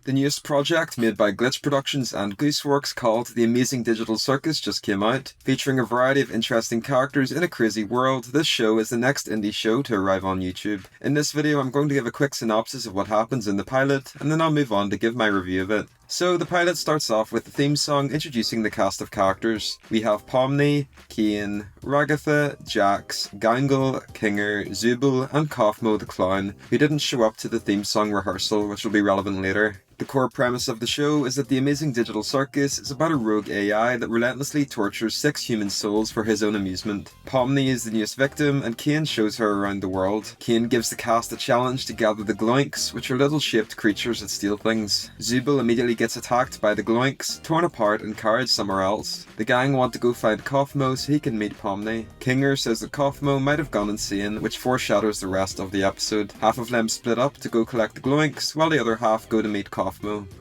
The newest project made by Glitch Productions and gooseworx called The Amazing Digital Circus just came out. Featuring a variety of interesting characters in a crazy world, this show is the next indie show to arrive on YouTube. In this video I'm going to give a quick synopsis of what happens in the pilot, and then I'll move on to give my review of it. So the pilot starts off with the theme song introducing the cast of characters. We have Pomni, Kane, Ragatha, Jax, Gangle, Kinger, Zubul, and Kaufmo the Clown, who didn't show up to the theme song rehearsal, which will be relevant later. The core premise of the show is that the Amazing Digital Circus is about a rogue AI that relentlessly tortures 6 human souls for his own amusement. Pomni is the newest victim, and Kane shows her around the world. Kane gives the cast a challenge to gather the gloinks, which are little shaped creatures that steal things. Zubul immediately gets attacked by the gloinks, torn apart and carried somewhere else. The gang want to go find Kaufmo so he can meet Pomni. Kinger says that Kaufmo might have gone insane, which foreshadows the rest of the episode. Half of them split up to go collect the gloinks, while the other half go to meet Kaufmo.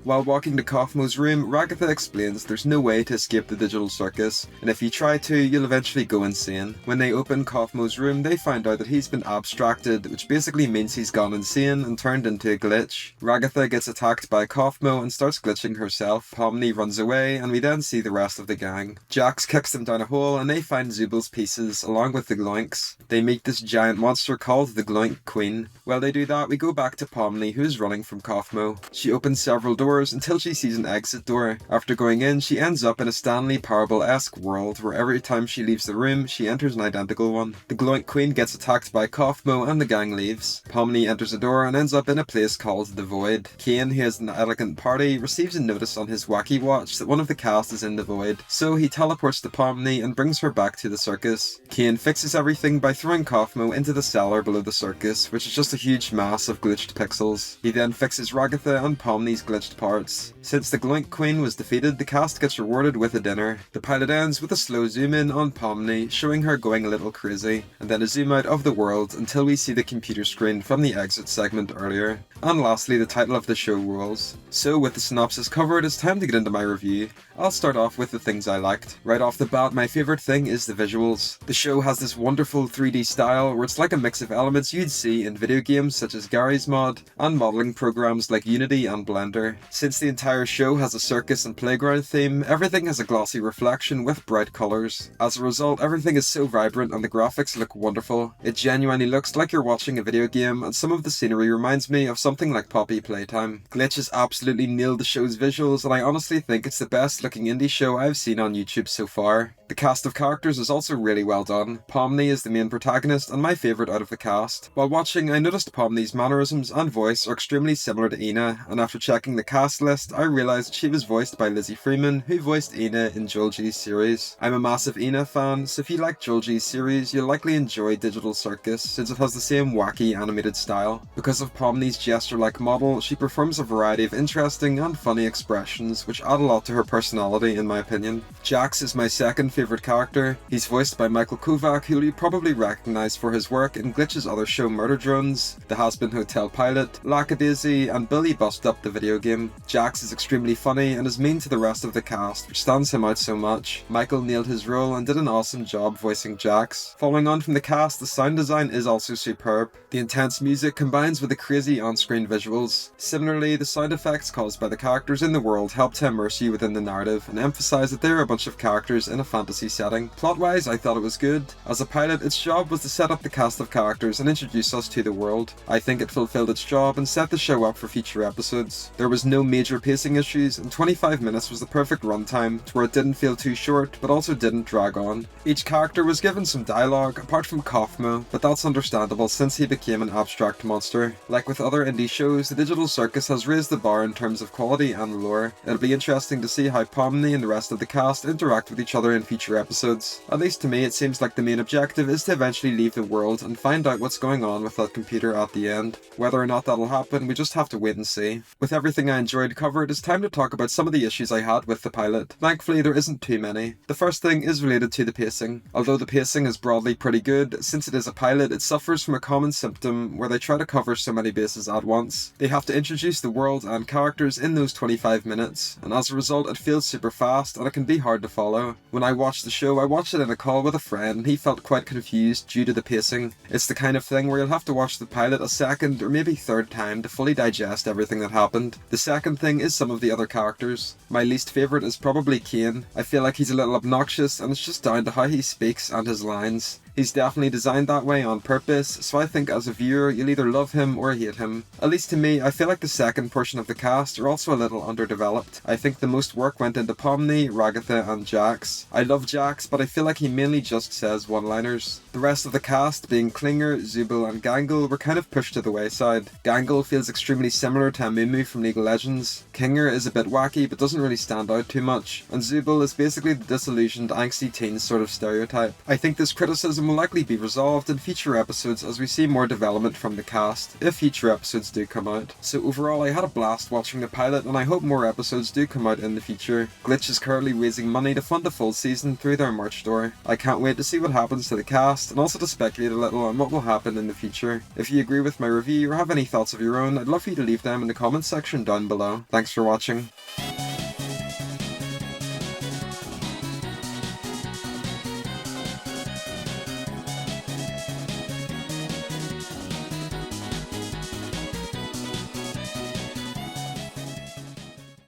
While walking to Kaufmo's room, Ragatha explains there's no way to escape the digital circus, and if you try to, you'll eventually go insane. When they open Kaufmo's room, they find out that he's been abstracted, which basically means he's gone insane and turned into a glitch. Ragatha gets attacked by Kaufmo and starts glitching herself. Pomni runs away, and we then see the rest of the gang. Jax kicks them down a hole, and they find Zubul's pieces, along with the gloinks. They meet this giant monster called the Gloink Queen. While they do that, we go back to Pomni, who's running from Kaufmo. She opens several doors until she sees an exit door. After going in, she ends up in a Stanley Parable-esque world where every time she leaves the room, she enters an identical one. The Gloink Queen gets attacked by Kaufmo and the gang leaves. Pomni enters a door and ends up in a place called The Void. Kane, who has an elegant party, receives a notice on his wacky watch that one of the cast is in the Void, so he teleports to Pomni and brings her back to the circus. Kane fixes everything by throwing Kaufmo into the cellar below the circus, which is just a huge mass of glitched pixels. He then fixes Ragatha and Pomni's glitched parts. Since the Gloink Queen was defeated, the cast gets rewarded with a dinner. The pilot ends with a slow zoom in on Pomni, showing her going a little crazy, and then a zoom out of the world until we see the computer screen from the exit segment earlier. And lastly, the title of the show rolls. So with the synopsis covered, it's time to get into my review. I'll start off with the things I liked. Right off the bat, my favourite thing is the visuals. The show has this wonderful 3D style where it's like a mix of elements you'd see in video games such as Garry's Mod and modelling programs like Unity and Blender. Since the entire show has a circus and playground theme, everything has a glossy reflection with bright colours. As a result, everything is so vibrant and the graphics look wonderful. It genuinely looks like you're watching a video game, and some of the scenery reminds me of something like Poppy Playtime. Glitch has absolutely nailed the show's visuals, and I honestly think it's the best looking indie show I've seen on YouTube so far. The cast of characters is also really well done. Pomni is the main protagonist and my favourite out of the cast. While watching, I noticed Pomni's mannerisms and voice are extremely similar to Ina, and after checking the cast list, I realised she was voiced by Lizzie Freeman, who voiced Ina in Joel G's series. I'm a massive Ina fan, so if you like Joel G's series, you'll likely enjoy Digital Circus, since it has the same wacky animated style. Because of Pomni's gesture-like model, she performs a variety of interesting and funny expressions, which add a lot to her personality in my opinion. Jax is my second favourite character. He's voiced by Michael Kovac, who you probably recognise for his work in Glitch's other show Murder Drones, The Has-Been Hotel Pilot, Lackadaisy, and Billy Bust Up the video game. Jax is extremely funny and is mean to the rest of the cast, which stands him out so much. Michael nailed his role and did an awesome job voicing Jax. Following on from the cast, the sound design is also superb. The intense music combines with the crazy on-screen visuals. Similarly, the sound effects caused by the characters in the world help to immerse you within the narrative and emphasise that there are a bunch of characters in a fantasy setting. Plot-wise, I thought it was good. As a pilot, its job was to set up the cast of characters and introduce us to the world. I think it fulfilled its job and set the show up for future episodes. There was no major pacing issues, and 25 minutes was the perfect runtime, to where it didn't feel too short, but also didn't drag on. Each character was given some dialogue, apart from Kaufmo, but that's understandable since he became an abstract monster. Like with other indie shows, the Digital Circus has raised the bar in terms of quality and lore. It'll be interesting to see how Pomni and the rest of the cast interact with each other in future episodes. At least to me, it seems like the main objective is to eventually leave the world and find out what's going on with that computer at the end. Whether or not that'll happen, we just have to wait and see. With everything I enjoyed covered, it's time to talk about some of the issues I had with the pilot. Thankfully, there isn't too many. The first thing is related to the pacing. Although the pacing is broadly pretty good, since it is a pilot, it suffers from a common symptom where they try to cover so many bases at once. They have to introduce the world and characters in those 25 minutes, and as a result, it feels super fast and it can be hard to follow. When I watched the show, I watched it in a call with a friend and he felt quite confused due to the pacing. It's the kind of thing where you'll have to watch the pilot a second or maybe third time to fully digest everything that happened. The second thing is some of the other characters. My least favourite is probably Kane. I feel like he's a little obnoxious and it's just down to how he speaks and his lines. He's definitely designed that way on purpose, so I think as a viewer you'll either love him or hate him. At least to me, I feel like the second portion of the cast are also a little underdeveloped. I think the most work went into Pomni, Ragatha and Jax. I love Jax, but I feel like he mainly just says one-liners. The rest of the cast, being Klinger, Zubul and Gangle, were kind of pushed to the wayside. Gangle feels extremely similar to Amumu from League of Legends. Klinger is a bit wacky but doesn't really stand out too much, and Zubul is basically the disillusioned angsty teen sort of stereotype. I think this criticism will likely be resolved in future episodes as we see more development from the cast, if future episodes do come out. So overall I had a blast watching the pilot and I hope more episodes do come out in the future. Glitch is currently raising money to fund a full season through their merch store. I can't wait to see what happens to the cast and also to speculate a little on what will happen in the future. If you agree with my review or have any thoughts of your own, I'd love for you to leave them in the comments section down below. Thanks for watching.